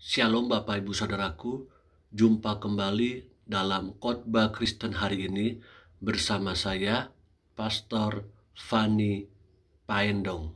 Shalom Bapak Ibu Saudaraku, jumpa kembali dalam khotbah Kristen hari ini bersama saya, Pastor Fani Paendong.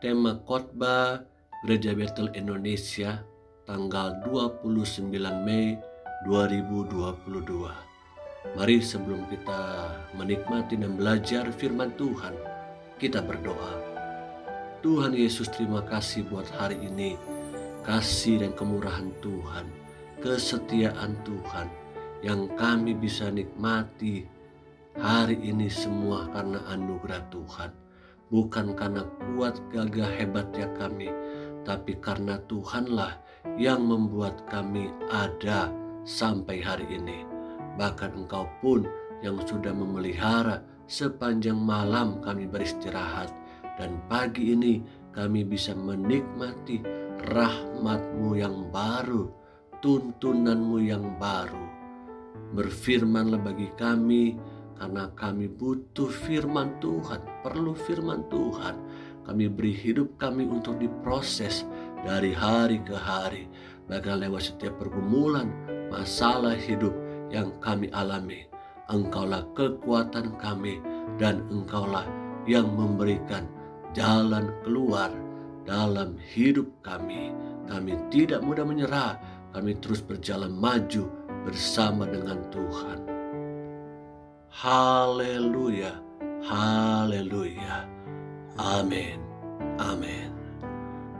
Tema khotbah Gereja Betel Indonesia tanggal 29 Mei 2022. Mari sebelum kita menikmati dan belajar firman Tuhan, kita berdoa. Tuhan Yesus, terima kasih buat hari ini. Kasih dan kemurahan Tuhan, kesetiaan Tuhan yang kami bisa nikmati hari ini semua karena anugerah Tuhan. Bukan karena kuat gagah hebatnya kami, tapi karena Tuhanlah yang membuat kami ada sampai hari ini. Bahkan Engkau pun yang sudah memelihara sepanjang malam kami beristirahat. Dan pagi ini kami bisa menikmati rahmat-Mu yang baru, tuntunan-Mu yang baru. Berfirmanlah bagi kami, karena kami butuh firman Tuhan, perlu firman Tuhan. Kami beri hidup kami untuk diproses dari hari ke hari, bahkan lewat setiap pergumulan, masalah hidup yang kami alami. Engkaulah kekuatan kami dan Engkaulah yang memberikan jalan keluar dalam hidup kami. Kami tidak mudah menyerah, kami terus berjalan maju bersama dengan Tuhan. Haleluya, haleluya, amin, amin.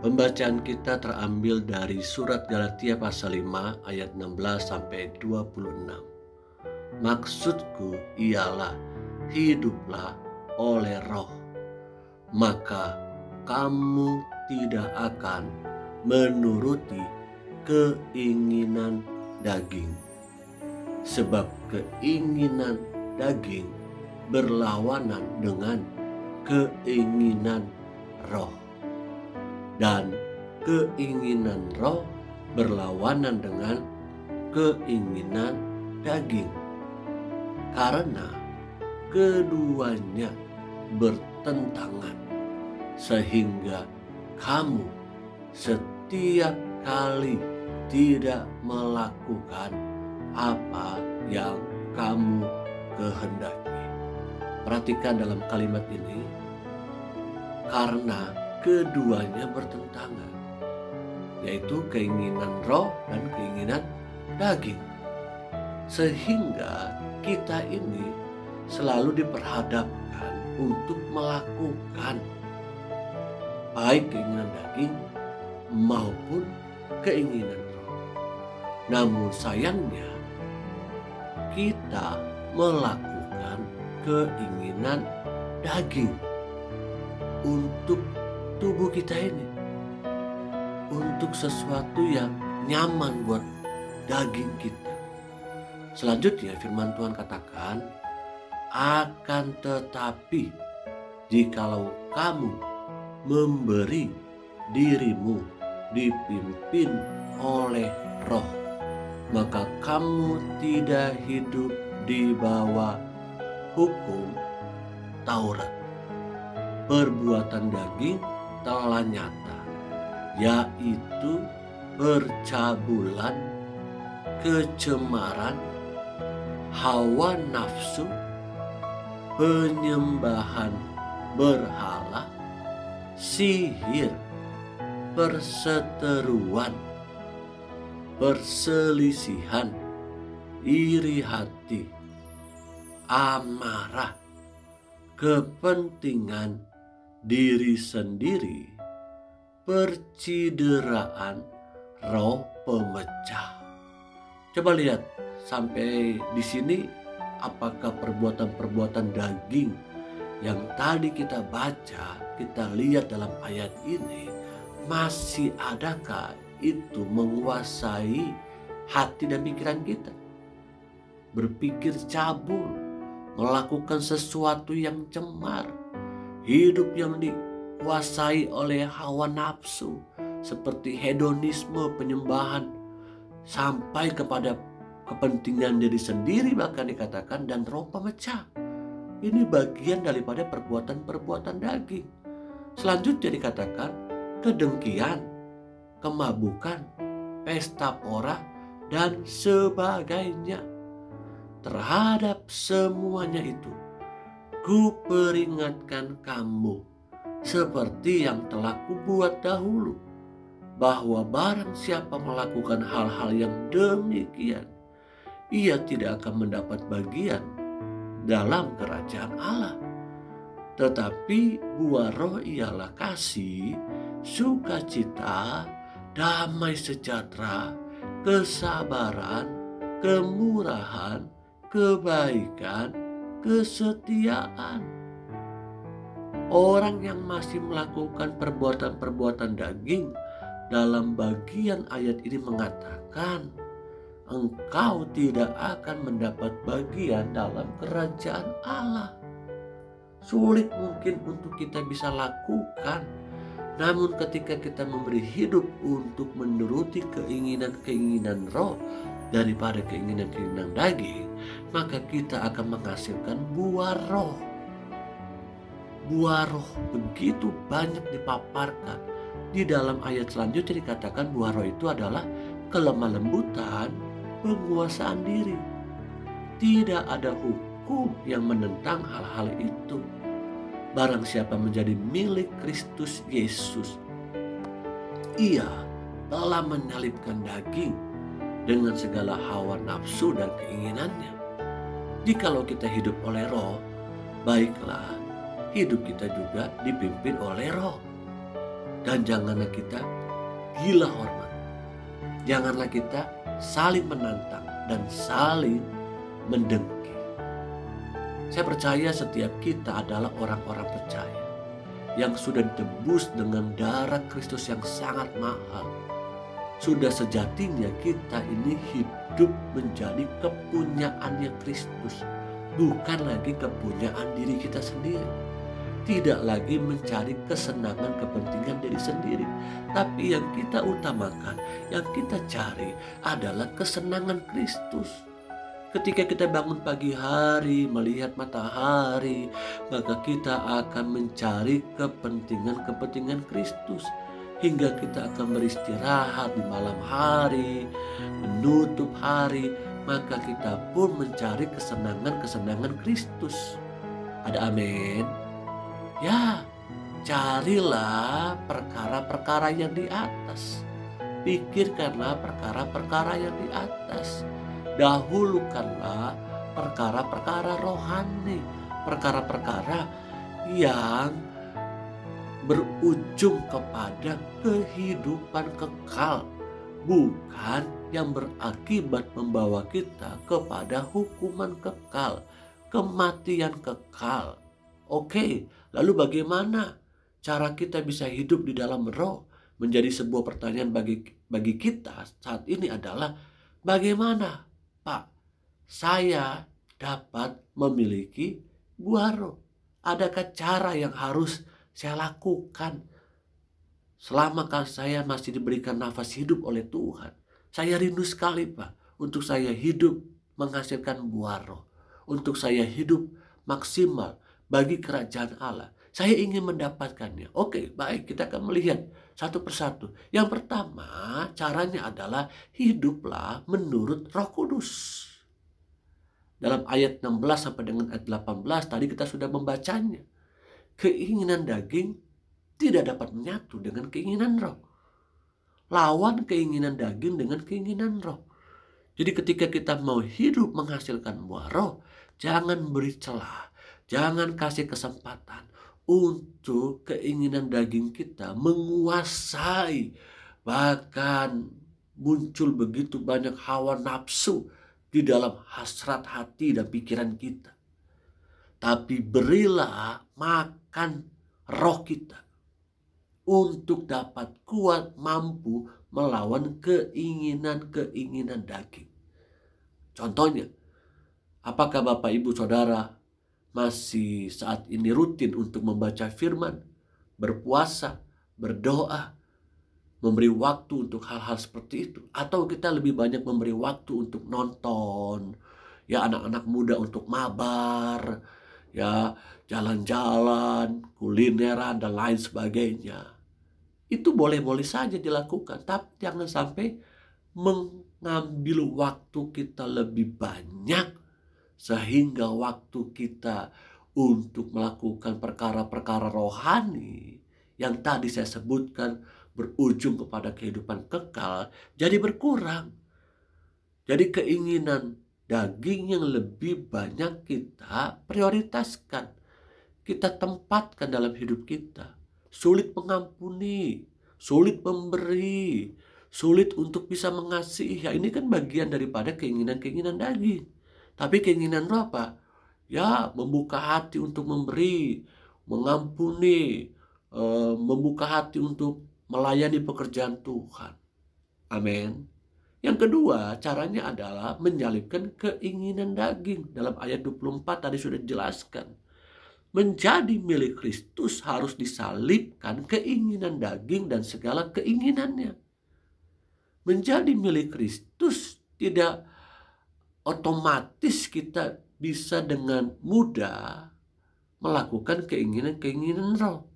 Pembacaan kita terambil dari surat Galatia pasal 5 ayat 16-26. Maksudku ialah hiduplah oleh roh, maka kamu tidak akan menuruti keinginan daging. Sebab keinginan daging berlawanan dengan keinginan roh, dan keinginan roh berlawanan dengan keinginan daging, karena keduanya bertentangan, sehingga kamu setiap kali tidak melakukan apa yang kamu kehendaki. Perhatikan dalam kalimat ini, karena keduanya bertentangan, yaitu keinginan roh dan keinginan daging. Sehingga kita ini selalu diperhadapkan untuk melakukan baik keinginan daging maupun keinginan roh. Namun sayangnya kita melakukan keinginan daging untuk tubuh kita ini, untuk sesuatu yang nyaman buat daging kita. Selanjutnya firman Tuhan katakan, akan tetapi jikalau kamu memberi dirimu dipimpin oleh roh, maka kamu tidak hidup di bawah hukum Taurat. Perbuatan daging telah nyata, yaitu percabulan, kecemaran, hawa nafsu, penyembahan berhala, sihir, perseteruan, perselisihan, iri hati, amarah, kepentingan diri sendiri, percideraan, roh pemecah. Coba lihat sampai di sini, apakah perbuatan-perbuatan daging yang tadi kita baca, kita lihat dalam ayat ini, masih adakah itu menguasai hati dan pikiran kita? Berpikir cabul, melakukan sesuatu yang cemar, hidup yang dikuasai oleh hawa nafsu, seperti hedonisme, penyembahan sampai kepada kepentingan diri sendiri, bahkan dikatakan, dan roh pemecah. Ini bagian daripada perbuatan-perbuatan daging. Selanjutnya dikatakan kedengkian, kemabukan, pesta pora, dan sebagainya. Terhadap semuanya itu, kuperingatkan kamu, seperti yang telah kubuat dahulu, bahwa barang siapa melakukan hal-hal yang demikian, ia tidak akan mendapat bagian dalam kerajaan Allah. Tetapi buah roh ialah kasih, sukacita, damai sejahtera, kesabaran, kemurahan, kebaikan, kesetiaan. Orang yang masih melakukan perbuatan-perbuatan daging dalam bagian ayat ini mengatakan, engkau tidak akan mendapat bagian dalam kerajaan Allah. Sulit mungkin untuk kita bisa lakukan. Namun ketika kita memberi hidup untuk menuruti keinginan-keinginan roh daripada keinginan-keinginan daging, maka kita akan menghasilkan buah roh. Buah roh begitu banyak dipaparkan. Di dalam ayat selanjutnya dikatakan buah roh itu adalah kelemah lembutan, penguasaan diri. Tidak ada hukum yang menentang hal-hal itu. Barang siapa menjadi milik Kristus Yesus, ia telah menyalibkan daging dengan segala hawa nafsu dan keinginannya. Jikalau kita hidup oleh roh, baiklah hidup kita juga dipimpin oleh roh. Dan janganlah kita gila hormat. Janganlah kita saling menantang dan saling mendengki. Saya percaya setiap kita adalah orang-orang percaya yang sudah ditebus dengan darah Kristus yang sangat mahal. Sudah sejatinya kita ini hidup menjadi kepunyaannya Kristus, bukan lagi kepunyaan diri kita sendiri. Tidak lagi mencari kesenangan kepentingan diri sendiri, tapi yang kita utamakan, yang kita cari adalah kesenangan Kristus. Ketika kita bangun pagi hari melihat matahari, maka kita akan mencari kepentingan-kepentingan Kristus. Hingga kita akan beristirahat di malam hari, menutup hari, maka kita pun mencari kesenangan-kesenangan Kristus. Ada amin? Ya, carilah perkara-perkara yang di atas. Pikirkanlah perkara-perkara yang di atas. Dahulukanlah perkara-perkara rohani, perkara-perkara yang berujung kepada kehidupan kekal, bukan yang berakibat membawa kita kepada hukuman kekal, kematian kekal. Oke, lalu bagaimana cara kita bisa hidup di dalam roh? Menjadi sebuah pertanyaan bagi kita saat ini adalah, bagaimana Pak saya dapat memiliki buah roh? Adakah cara yang harus saya lakukan selama saya masih diberikan nafas hidup oleh Tuhan? Saya rindu sekali Pak untuk saya hidup menghasilkan buah roh, untuk saya hidup maksimal bagi kerajaan Allah. Saya ingin mendapatkannya. Oke, baik, kita akan melihat satu persatu. Yang pertama, caranya adalah hiduplah menurut Roh Kudus. Dalam ayat 16 sampai dengan ayat 18 tadi kita sudah membacanya. Keinginan daging tidak dapat menyatu dengan keinginan roh. Lawan keinginan daging dengan keinginan roh. Jadi ketika kita mau hidup menghasilkan buah roh, jangan beri celah, jangan kasih kesempatan untuk keinginan daging kita menguasai, bahkan muncul begitu banyak hawa nafsu di dalam hasrat hati dan pikiran kita. Tapi berilah makan roh kita untuk dapat kuat mampu melawan keinginan-keinginan daging. Contohnya, apakah Bapak Ibu Saudara masih saat ini rutin untuk membaca firman, berpuasa, berdoa, memberi waktu untuk hal-hal seperti itu, atau kita lebih banyak memberi waktu untuk nonton, ya anak-anak muda untuk mabar, ya jalan-jalan, kulineran dan lain sebagainya. Itu boleh-boleh saja dilakukan, tapi jangan sampai mengambil waktu kita lebih banyak sehingga waktu kita untuk melakukan perkara-perkara rohani yang tadi saya sebutkan berujung kepada kehidupan kekal jadi berkurang. Jadi keinginan daging yang lebih banyak kita prioritaskan, kita tempatkan dalam hidup kita. Sulit mengampuni, sulit memberi, sulit untuk bisa mengasihi. Ya ini kan bagian daripada keinginan-keinginan daging. Tapi keinginan roh apa? Ya membuka hati untuk memberi, mengampuni, membuka hati untuk melayani pekerjaan Tuhan. Amin. Yang kedua, caranya adalah menyalibkan keinginan daging. Dalam ayat 24 tadi sudah dijelaskan. Menjadi milik Kristus harus disalibkan keinginan daging dan segala keinginannya. Menjadi milik Kristus tidak otomatis kita bisa dengan mudah melakukan keinginan-keinginan roh.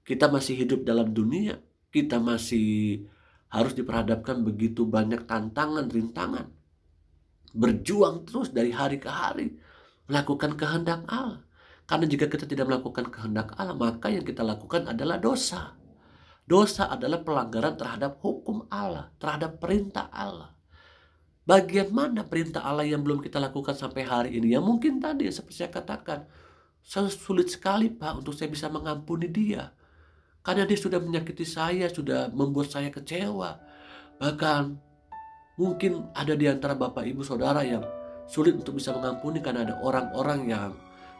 Kita masih hidup dalam dunia, kita masih harus diperhadapkan begitu banyak tantangan, rintangan. Berjuang terus dari hari ke hari, melakukan kehendak Allah. Karena jika kita tidak melakukan kehendak Allah, maka yang kita lakukan adalah dosa. Dosa adalah pelanggaran terhadap hukum Allah, terhadap perintah Allah. Bagian mana perintah Allah yang belum kita lakukan sampai hari ini? Ya mungkin tadi seperti saya katakan, sulit sekali Pak untuk saya bisa mengampuni dia. Karena dia sudah menyakiti saya, sudah membuat saya kecewa. Bahkan mungkin ada di antara Bapak Ibu Saudara yang sulit untuk bisa mengampuni karena ada orang-orang yang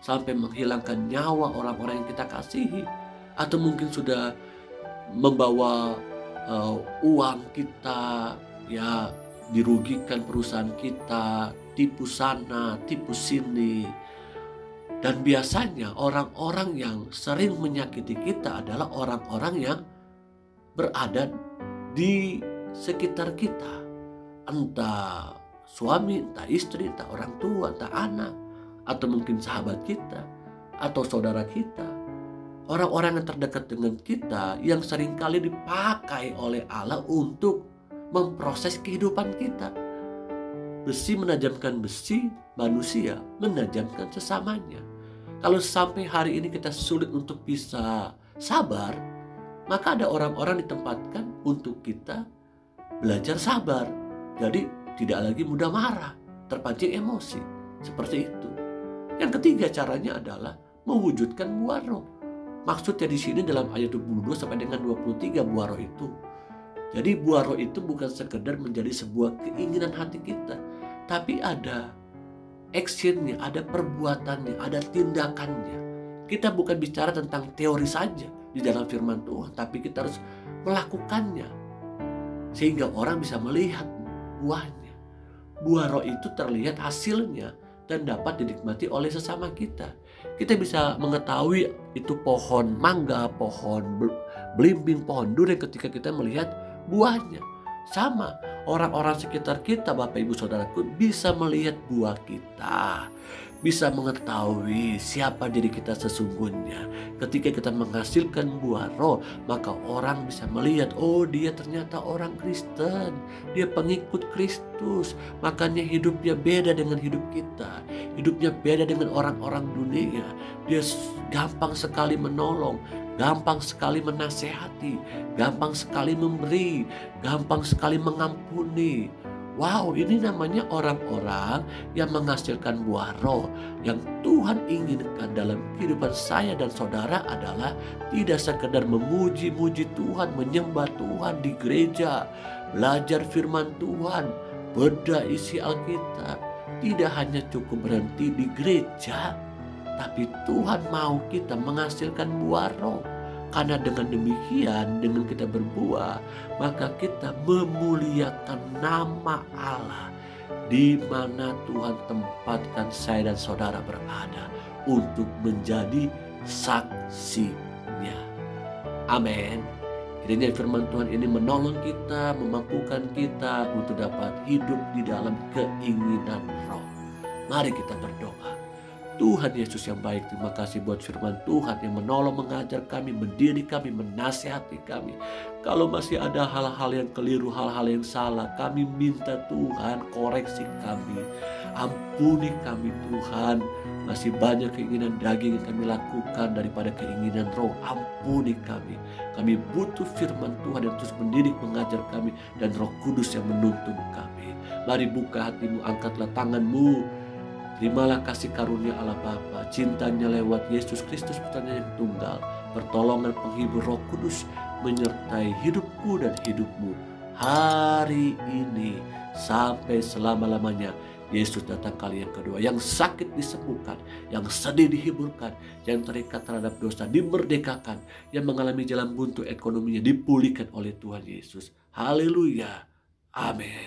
sampai menghilangkan nyawa orang-orang yang kita kasihi. Atau mungkin sudah membawa uang kita, ya dirugikan perusahaan kita, tipu sana, tipu sini. Dan biasanya orang-orang yang sering menyakiti kita adalah orang-orang yang berada di sekitar kita. Entah suami, entah istri, entah orang tua, entah anak, atau mungkin sahabat kita, atau saudara kita. Orang-orang yang terdekat dengan kita yang seringkali dipakai oleh Allah untuk memproses kehidupan kita. Besi menajamkan besi, manusia menajamkan sesamanya. Kalau sampai hari ini kita sulit untuk bisa sabar, maka ada orang-orang ditempatkan untuk kita belajar sabar. Jadi tidak lagi mudah marah, terpancing emosi. Seperti itu. Yang ketiga caranya adalah mewujudkan buah roh. Maksudnya di sini dalam ayat 22 sampai dengan 23 buah roh itu. Jadi buah roh itu bukan sekedar menjadi sebuah keinginan hati kita, tapi ada actionnya, ada perbuatannya, ada tindakannya. Kita bukan bicara tentang teori saja di dalam firman Tuhan, tapi kita harus melakukannya sehingga orang bisa melihat buahnya. Buah roh itu terlihat hasilnya dan dapat dinikmati oleh sesama kita. Kita bisa mengetahui itu pohon mangga, pohon belimbing, pohon durian ketika kita melihat buahnya. Sama, orang-orang sekitar kita, Bapak Ibu Saudaraku, bisa melihat buah kita, bisa mengetahui siapa diri kita sesungguhnya. Ketika kita menghasilkan buah roh, maka orang bisa melihat, oh dia ternyata orang Kristen, dia pengikut Kristus, makanya hidupnya beda dengan hidup kita, hidupnya beda dengan orang-orang dunia. Dia gampang sekali menolong, gampang sekali menasehati, gampang sekali memberi, gampang sekali mengampuni. Wow, ini namanya orang-orang yang menghasilkan buah roh. Yang Tuhan inginkan dalam kehidupan saya dan saudara adalah tidak sekedar memuji-muji Tuhan, menyembah Tuhan di gereja, belajar firman Tuhan, bedah isi Alkitab. Tidak hanya cukup berhenti di gereja, tapi Tuhan mau kita menghasilkan buah roh. Karena dengan demikian, dengan kita berbuah, maka kita memuliakan nama Allah di mana Tuhan tempatkan saya dan saudara berada untuk menjadi saksinya. Amin. Kiranya firman Tuhan ini menolong kita, memampukan kita untuk dapat hidup di dalam keinginan roh. Mari kita berdoa. Tuhan Yesus yang baik, terima kasih buat firman Tuhan yang menolong, mengajar kami, mendidik kami, menasihati kami. Kalau masih ada hal-hal yang keliru, hal-hal yang salah, kami minta Tuhan koreksi kami. Ampuni kami Tuhan. Masih banyak keinginan daging yang kami lakukan daripada keinginan roh. Ampuni kami. Kami butuh firman Tuhan yang terus mendidik, mengajar kami, dan Roh Kudus yang menuntun kami. Mari buka hatimu, angkatlah tanganmu. Terimalah kasih karunia Allah Bapa, cintanya lewat Yesus Kristus putranya yang tunggal, pertolongan penghibur Roh Kudus menyertai hidupku dan hidupmu hari ini sampai selama-lamanya. Yesus datang kali yang kedua. Yang sakit disembuhkan, yang sedih dihiburkan, yang terikat terhadap dosa dimerdekakan, yang mengalami jalan buntu ekonominya dipulihkan oleh Tuhan Yesus. Haleluya. Amin.